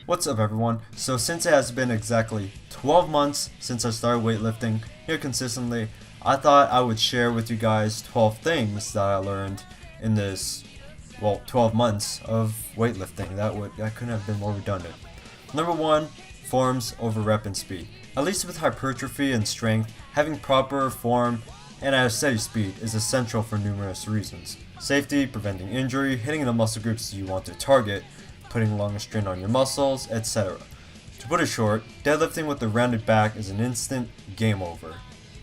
What's up everyone? So since it has been exactly 12 months since I started weightlifting here consistently, I thought I would share with you guys 12 things that I learned in this, 12 months of weightlifting. That couldn't have been more redundant. Number 1, forms over rep and speed. At least with hypertrophy and strength, having proper form and at a steady speed is essential for numerous reasons. Safety, preventing injury, hitting the muscle groups you want to target, putting longer strain on your muscles, etc. To put it short, deadlifting with a rounded back is an instant game over.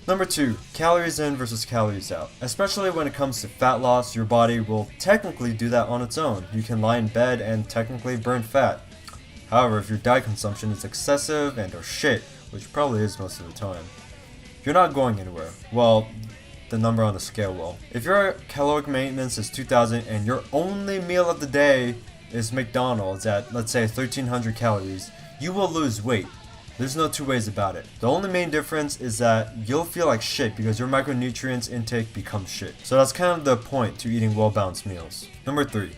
Number 2, calories in versus calories out. Especially when it comes to fat loss, your body will technically do that on its own. You can lie in bed and technically burn fat. However, if your diet consumption is excessive and or shit, which probably is most of the time, you're not going anywhere. Well, the number on the scale will. If your caloric maintenance is 2000 and your only meal of the day is McDonald's at, let's say, 1300 calories, you will lose weight. There's no two ways about it. The only main difference is that you'll feel like shit because your micronutrients intake becomes shit. So that's kind of the point to eating well-balanced meals. Number 3,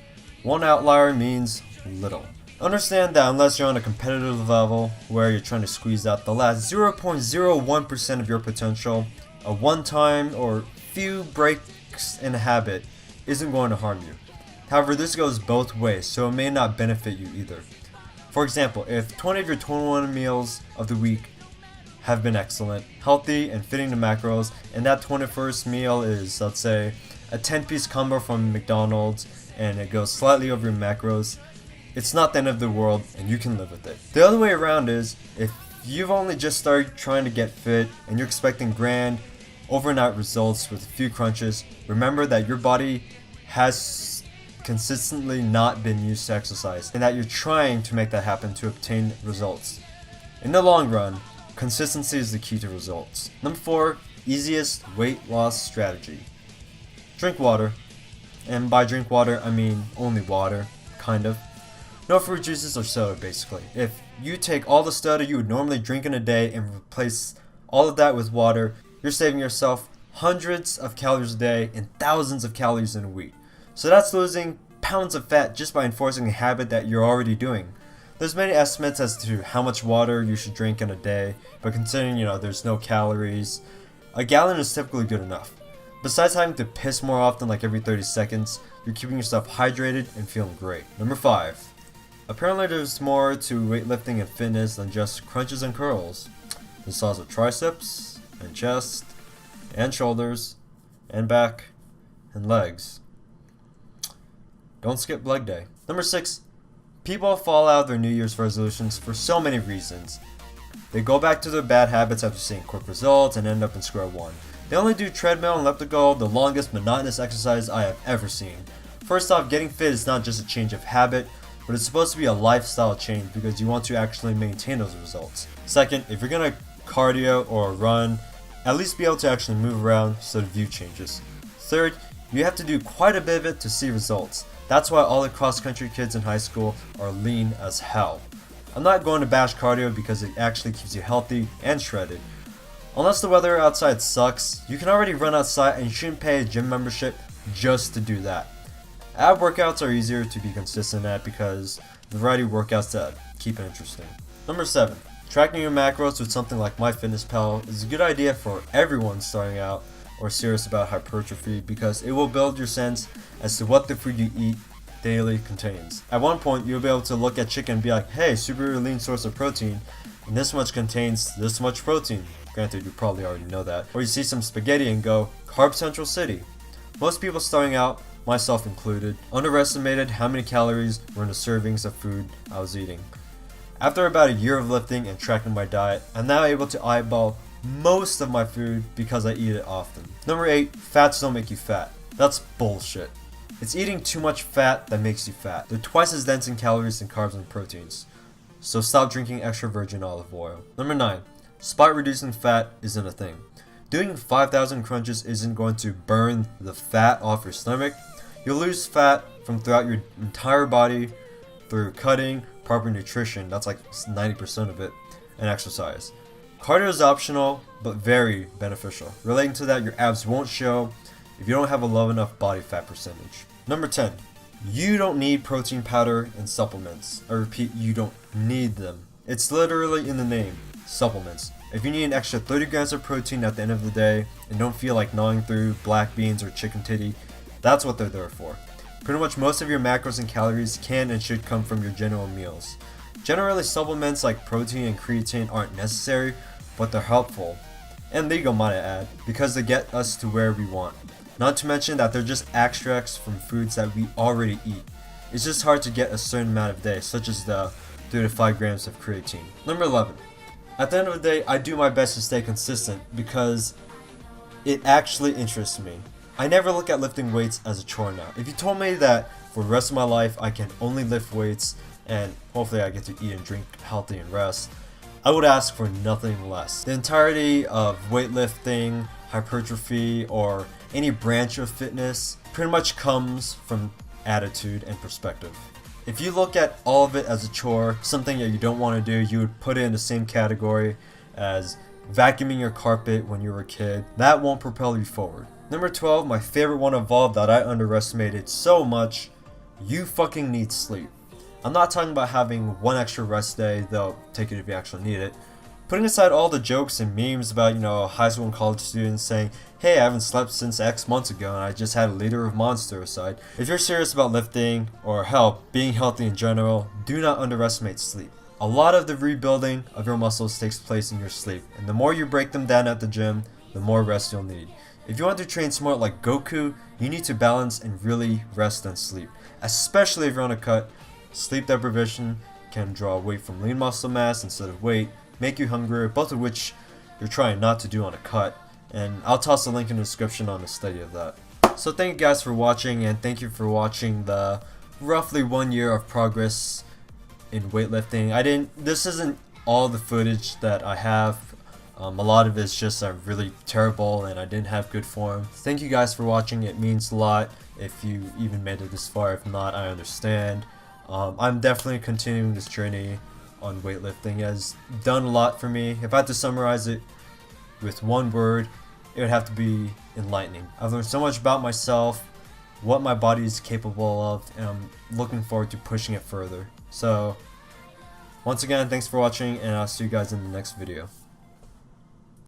one outlier means little. Understand that unless you're on a competitive level where you're trying to squeeze out the last 0.01% of your potential, a one-time or few breaks in a habit isn't going to harm you. However, this goes both ways, so it may not benefit you either. For example, if 20 of your 21 meals of the week have been excellent, healthy, and fitting the macros, and that 21st meal is, let's say, a 10-piece combo from McDonald's, and it goes slightly over your macros, it's not the end of the world, and you can live with it. The other way around is, if you've only just started trying to get fit, and you're expecting grand, overnight results with a few crunches, remember that your body has consistently not been used to exercise, and that you're trying to make that happen to obtain results. In the long run, consistency is the key to results. Number 4, easiest weight loss strategy. Drink water. And by drink water, I mean only water, kind of. No fruit juices or soda, basically. If you take all the soda you would normally drink in a day and replace all of that with water, you're saving yourself hundreds of calories a day and thousands of calories in a week. So that's losing pounds of fat just by enforcing a habit that you're already doing. There's many estimates as to how much water you should drink in a day, but considering, there's no calories, a gallon is typically good enough. Besides having to piss more often, like every 30 seconds, you're keeping yourself hydrated and feeling great. Number 5. Apparently there's more to weightlifting and fitness than just crunches and curls. There's also triceps, and chest, and shoulders, and back, and legs. Don't skip leg day. Number 6. People fall out of their New Year's resolutions for so many reasons. They go back to their bad habits after seeing quick results and end up in square one. They only do treadmill and elliptical, the longest monotonous exercise I have ever seen. First off, getting fit is not just a change of habit, but it's supposed to be a lifestyle change because you want to actually maintain those results. Second, if you're gonna cardio or run, at least be able to actually move around so the view changes. Third, you have to do quite a bit of it to see results. That's why all the cross-country kids in high school are lean as hell. I'm not going to bash cardio because it actually keeps you healthy and shredded. Unless the weather outside sucks, you can already run outside and you shouldn't pay a gym membership just to do that. Ab workouts are easier to be consistent at because the variety of workouts that keep it interesting. Number 7. Tracking your macros with something like MyFitnessPal is a good idea for everyone starting out or serious about hypertrophy because it will build your sense as to what the food you eat daily contains. At one point, you'll be able to look at chicken and be like, hey, super lean source of protein, and this much contains this much protein. Granted, you probably already know that. Or you see some spaghetti and go, Carb Central City. Most people starting out, myself included, underestimated how many calories were in the servings of food I was eating. After about a year of lifting and tracking my diet, I'm now able to eyeball most of my food because I eat it often. Number 8, fats don't make you fat. That's bullshit. It's eating too much fat that makes you fat. They're twice as dense in calories than carbs and proteins. So stop drinking extra virgin olive oil. Number 9, spot reducing fat isn't a thing. Doing 5,000 crunches isn't going to burn the fat off your stomach. You'll lose fat from throughout your entire body through cutting, proper nutrition, that's like 90% of it, and exercise. Cardio is optional, but very beneficial. Relating to that, your abs won't show if you don't have a low enough body fat percentage. Number 10, You don't need protein powder and supplements. I repeat, you don't need them. It's literally in the name, supplements. If you need an extra 30 grams of protein at the end of the day and don't feel like gnawing through black beans or chicken titty, that's what they're there for. Pretty much most of your macros and calories can and should come from your general meals. Generally, supplements like protein and creatine aren't necessary, but they're helpful. And legal, might I add, because they get us to where we want. Not to mention that they're just extracts from foods that we already eat. It's just hard to get a certain amount of day, such as the 3 to 5 grams of creatine. Number 11. At the end of the day, I do my best to stay consistent because it actually interests me. I never look at lifting weights as a chore now. If you told me that for the rest of my life I can only lift weights and hopefully I get to eat and drink healthy and rest, I would ask for nothing less. The entirety of weightlifting, hypertrophy, or any branch of fitness pretty much comes from attitude and perspective. If you look at all of it as a chore, something that you don't want to do, you would put it in the same category as vacuuming your carpet when you were a kid. That won't propel you forward. Number 12, my favorite one involved that I underestimated so much, you fucking need sleep. I'm not talking about having one extra rest day, though take it if you actually need it. Putting aside all the jokes and memes about, high school and college students saying, hey, I haven't slept since X months ago and I just had a liter of Monster aside. If you're serious about lifting or being healthy in general, do not underestimate sleep. A lot of the rebuilding of your muscles takes place in your sleep, and the more you break them down at the gym, the more rest you'll need. If you want to train smart like Goku, you need to balance and really rest and sleep. Especially if you're on a cut, sleep deprivation can draw weight from lean muscle mass instead of weight, make you hungrier, both of which you're trying not to do on a cut, and I'll toss a link in the description on the study of that. So thank you guys for watching, and thank you for watching the roughly 1 year of progress in weightlifting. This isn't all the footage that I have. A lot of it's just really terrible and I didn't have good form. Thank you guys for watching, it means a lot if you even made it this far. If not, I understand. I'm definitely continuing this journey on weightlifting. It has done a lot for me. If I had to summarize it with one word, it would have to be enlightening. I've learned so much about myself, what my body is capable of, and I'm looking forward to pushing it further. So, once again, thanks for watching, and I'll see you guys in the next video.